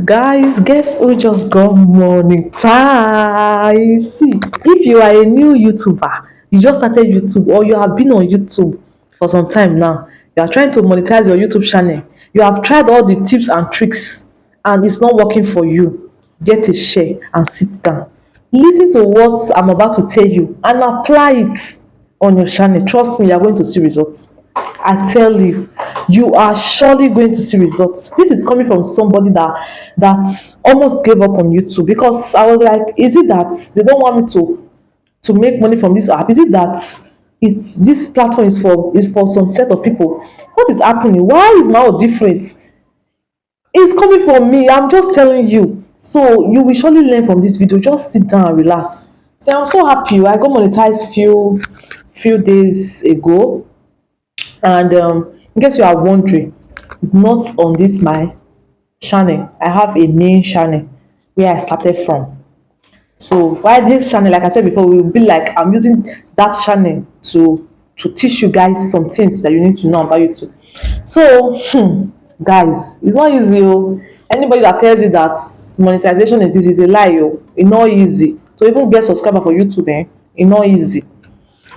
Guys, guess who just got monetized? See, if you are a new YouTuber, you just started YouTube or you have been on YouTube for some time now, you are trying to monetize your YouTube channel. You have tried all the tips and tricks and it's not working for you. Get a share and sit down. Listen to what I'm about to tell you and apply it on your channel. Trust me, you are going to see results. I tell you, you are surely going to see results. This is coming from somebody that almost gave up on YouTube because I was like, is it that they don't want me to make money from this app? Is it that it's this platform is for some set of people? What is happening? Why is my own different? It's coming from me. I'm just telling you. So you will surely learn from this video. Just sit down and relax. See, I'm so happy. I got monetized few days ago. And in case you are wondering, it's not on this my channel. I have a main channel where I started from. So why this channel, like I said before, will be like I'm using that channel to teach you guys some things that you need to know about YouTube. So guys, it's not easy. Oh. Anybody that tells you that monetization is easy is a lie. Oh. It's not easy. To even get subscriber for YouTube, it's not easy.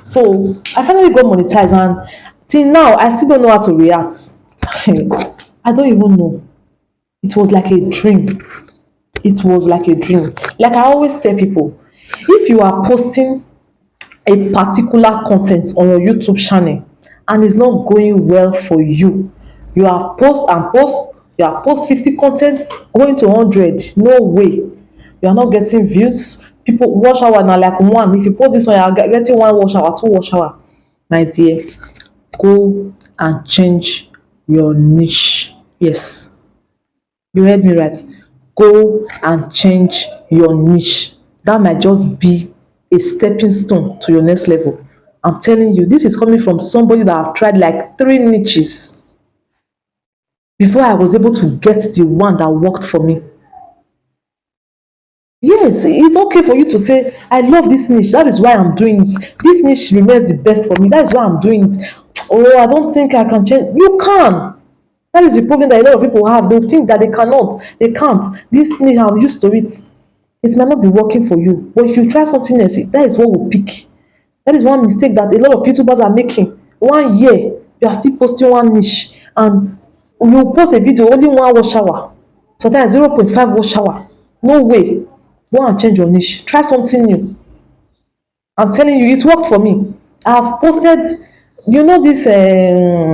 So I finally got monetized and till now I still don't know how to react. I don't even know. It was like a dream. It was like a dream. Like I always tell people, if you are posting a particular content on your YouTube channel and it's not going well for you, you have post and post, you have post 50 contents going to 100. No way. You are not getting views. People watch hour now like one. If you post this one, you are getting one watch hour, two watch hour. My dear, go and change your niche. Yes, you heard me right. Go and change your niche. That might just be a stepping stone to your next level. I'm telling you, this is coming from somebody that have tried like 3 niches before I was able to get the one that worked for me. Yes, it's okay for you to say, I love this niche. That is why I'm doing it. This niche remains the best for me. That is why I'm doing it. Oh, I don't think I can change. You can. That is the problem that a lot of people have. They think that they cannot. They can't. This niche, I'm used to it. It might not be working for you. But if you try something else, that is what will pick. That is one mistake that a lot of YouTubers are making. 1 year, you are still posting one niche. And you post a video, only one watch hour. Sometimes 0.5 watch hour. No way. Go and change your niche. Try something new. I'm telling you, it worked for me. I've posted, this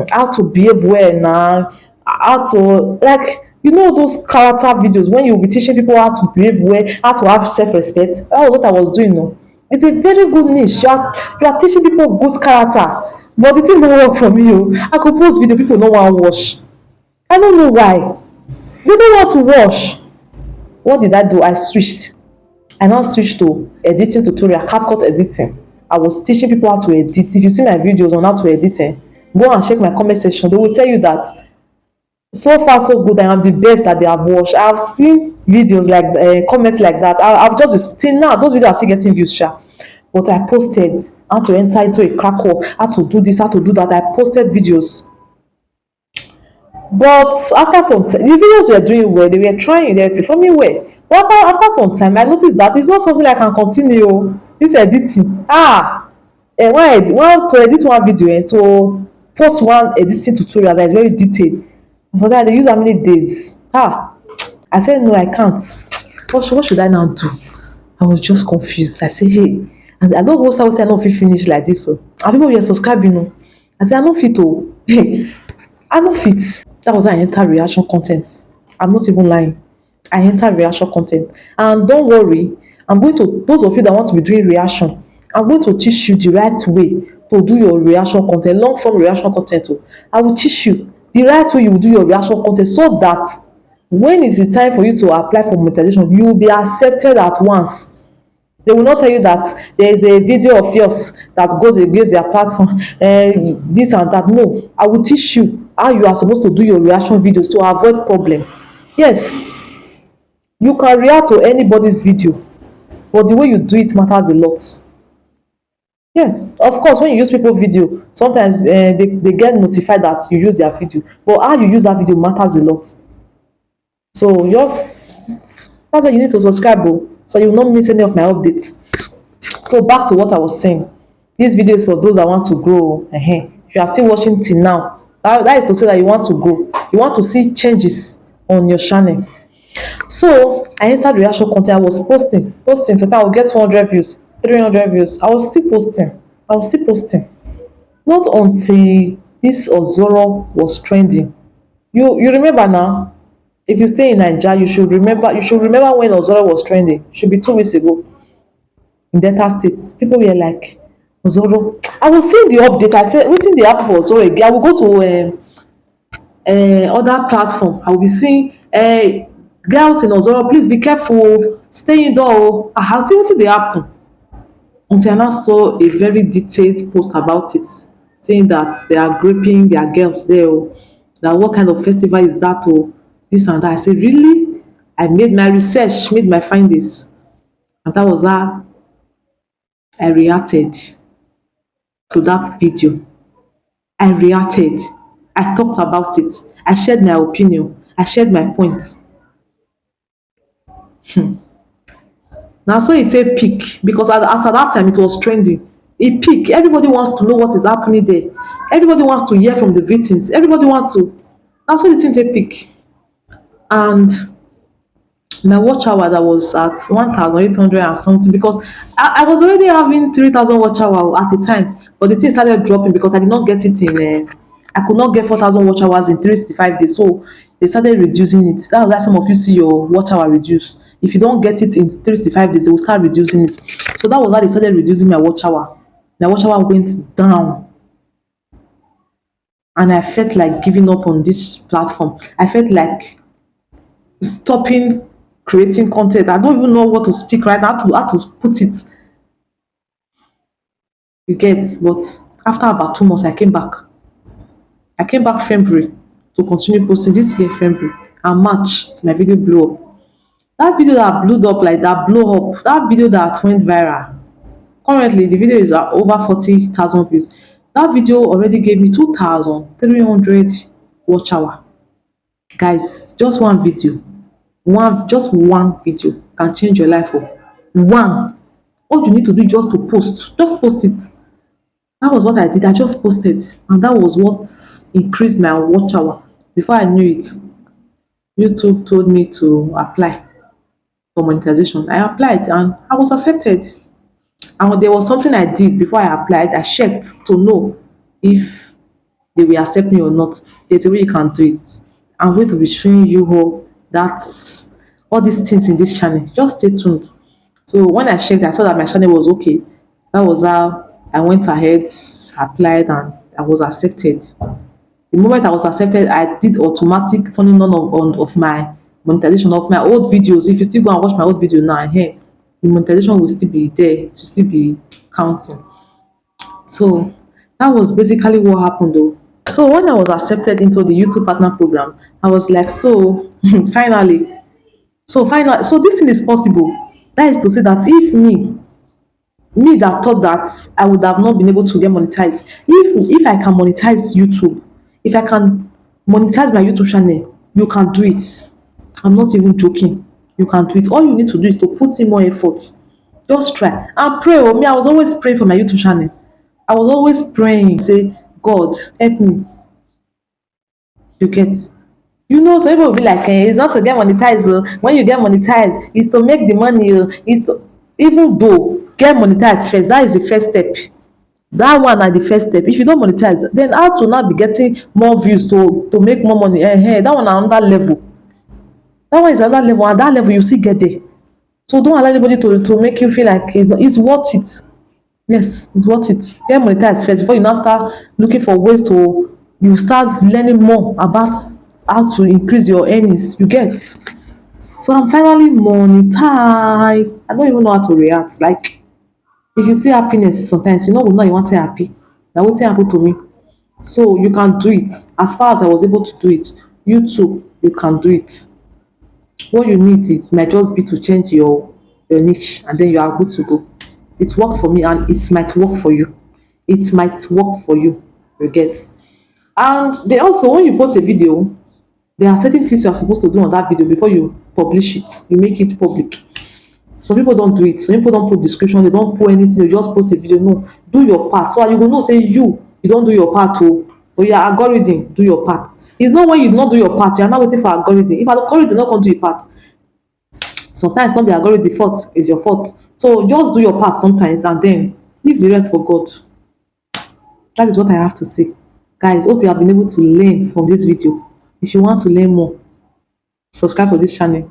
how to behave well now, how to those character videos when you'll be teaching people how to behave well, how to have self-respect. That was what I was doing. No, it's a very good niche. You are teaching people good character, but the thing don't work for me. Oh. I could post video people no want watch. I don't know why. They don't want to watch. What did I do? I now switched to editing tutorial, CapCut editing. I was teaching people how to edit. If you see my videos on how to edit, go and check my comment section. They will tell you that so far so good. I am the best that they have watched. I have seen videos like comments like that. I've just till now those videos are still getting views, sha. But I posted how to enter into a crack hole, how to do this, how to do that. I posted videos. But after some time, the videos were doing well, they were trying, they were performing well. But after some time, I noticed that it's not something I can continue. This editing. To edit one video and to post one editing tutorial that is very detailed. And so that they use how many days? I said no, I can't. What should I now do? I was just confused. I said, hey, and I don't know how I not fit finish like this. So, and people were subscribing. No. I said, I don't fit. Oh, hey, I don't fit. That was why I enter reaction content. I'm not even lying. I enter reaction content. And don't worry, I'm going to, those of you that want to be doing reaction, I'm going to teach you the right way to do your reaction content, long form reaction content. Oh. I will teach you the right way you will do your reaction content so that when it is time for you to apply for monetization, you will be accepted at once. They will not tell you that there is a video of yours that goes against their platform, this and that. No, I will teach you how you are supposed to do your reaction videos to avoid problem. Yes, you can react to anybody's video, but the way you do it matters a lot. Yes, of course, when you use people video, sometimes they get notified that you use their video, but how you use that video matters a lot. So just that's why you need to subscribe, so you will not miss any of my updates. So back to what I was saying. This video is for those that want to grow. If you are still watching till now, that is to say that you want to grow. You want to see changes on your channel. So I entered reaction content. I was posting. So that I will get 200 views, 300 views. I was still posting. I was still posting. Not until this Ozoro was trending. You remember now? If you stay in Nigeria, you should remember. You should remember when Ozoro was trending. It should be 2 weeks ago in Delta State. People were like, Ozoro. I was seeing the update. I said, wetin dey happen for Ozoro again? I will go to other platform. I will be seeing girls in Ozoro, please be careful, stay indoor o. I have seen wetin dey happen until I now saw a very detailed post about it, saying that they are raping their girls there o, that what kind of festival is that o, this and that. I say really? I made my research, made my findings, and that was how I reacted to that video. I reacted, I talked about it, I shared my opinion, I shared my points. Na so e take peak, because as at that time it was trending. E peak, everybody wants to know what is happening there, everybody wants to hear from the victims, everybody wants to. Na so the thing take peak. And my watch hour that was at 1,800 and something, because I was already having 3,000 watch hour at the time, but the thing started dropping because I did not get it in I could not get 4,000 watch hours in 365 days, so they started reducing it. That's why some of you see your watch hour reduce. If you don't get it in 365 days, they will start reducing it. So that was how they started reducing my watch hour. My watch hour went down, and I felt like giving up on this platform. I felt like stopping creating content. I don't even know what to speak right now, how to put it. You get, but after about 2 months, I came back. I came back February to continue posting this year, February, and March, my video blew up. That video that blew up like that, blew up, that video that went viral. Currently, the video is at over 40,000 views. That video already gave me 2,300 watch hour. Guys, just one video, just one video can change your life. Oh, one. All you need to do is just post it. That was what I did. I just posted, and that was what increased my watch hour. Before I knew it, YouTube told me to apply for monetization. I applied and I was accepted. And there was something I did before I applied. I checked to know if they will accept me or not. There's a way you can do it. I'm going to be showing you all these things in this channel. Just stay tuned. So when I checked, I saw that my channel was okay. That was how I went ahead, applied, and I was accepted. The moment I was accepted, I did automatic turning on of my monetization of my old videos. If you still go and watch my old video now, hey, the monetization will still be there, to still be counting. So that was basically what happened though. So when I was accepted into the YouTube partner program, I was like, so finally, so this thing is possible. That is to say that if me that thought that I would have not been able to get monetized, if I can monetize YouTube, if I can monetize my YouTube channel, you can do it. I'm not even joking. You can do it. All you need to do is to put in more effort. Just try and pray. Oh, me, I was always praying for my YouTube channel. I was always praying, say, God, help me. You get. Some people will be like, it's not to get monetized. When you get monetized, it's to make the money. It's to, even though get monetized first, that is the first step. That one na the first step. If you don't monetize, then how to now be getting more views to make more money? That one na another level. That one is another level, and that level you still get there. So don't allow anybody to make you feel like it's worth it. Yes, it's worth it. Get monetized first before you now start looking for ways to you start learning more about how to increase your earnings. You get. So I'm finally monetized. I don't even know how to react. Like, if you see happiness sometimes, you know you want to happy. That what happened to me. So you can do it. As far as I was able to do it, you too, you can do it. What you need it might just be to change your niche, and then you are good to go. It worked for me, and it might work for you. It might work for you. You get. And they also, when you post a video, There are certain things you are supposed to do on that video before you publish it, you make it public. Some people don't do it. Some people don't put description, they don't put anything, they just post a video. No, do your part. So you go know say you don't do your part too. But your algorithm, do your part. It's not when you not do your part, you are not waiting for algorithm. If algorithm not going to do your part, sometimes not the algorithm fault, is your fault. So just do your part sometimes and then leave the rest for God. That is what I have to say. Guys, hope you have been able to learn from this video. If you want to learn more, subscribe to this channel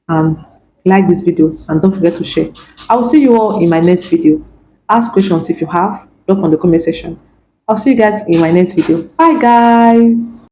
and like this video, and don't forget to share. I will see you all in my next video. Ask questions if you have, drop on the comment section. I'll see you guys in my next video. Bye guys.